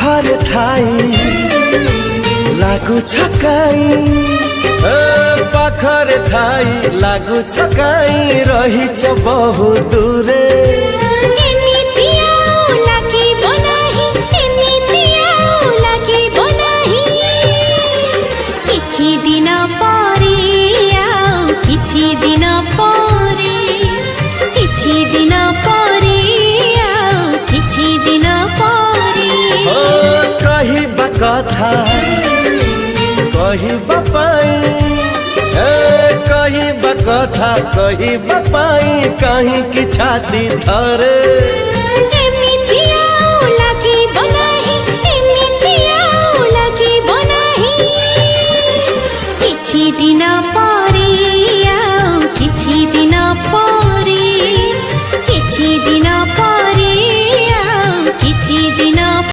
पाखरे थाई लागू छकाई पाखरे थाई लागू छकाई रहीच बहु दूरे कथा कहिबा पाई कहिबा कथा कहिबा पाई कहीं की छाती धरे।